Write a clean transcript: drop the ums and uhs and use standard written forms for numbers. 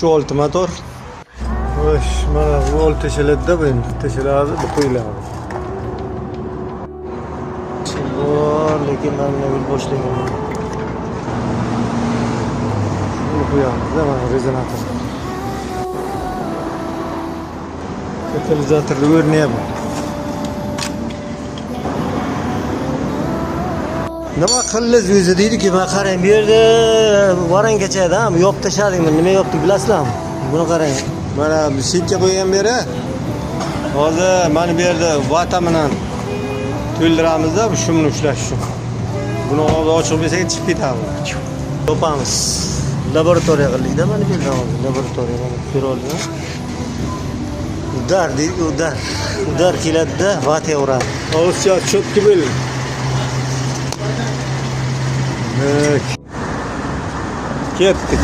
Şu olti motor. Oş, mana bu olti teşeledde bu endi. Teşeladi bu qo'yiladi. Bor, lekin men nima boshlayman. Bunu qo'yamiz, mana rezonator. Katalizatorni o'rnayapti. Nima qildiz o'zi deydi-ki, men qarang, bu yerda varangacha-da, yopib tashladingmi? Nima yopdi bilasizlarmi? Buni qarang. Mana bu setka qo'ygan beri. Hozir mana bu yerda vata bilan to'ldiramizda, bu shumni ushlash uchun. Buni ochiq bo'lsa chiqib ketadi. Yopamiz. Laboratoriya qildik-da, mana bu yerda hozir laboratoriya mana ko'ra oldingmi? Udar deydi, udar. Udar keladi-da, vata uradi. Hozircha cho'tki bo'ling. Ketdik.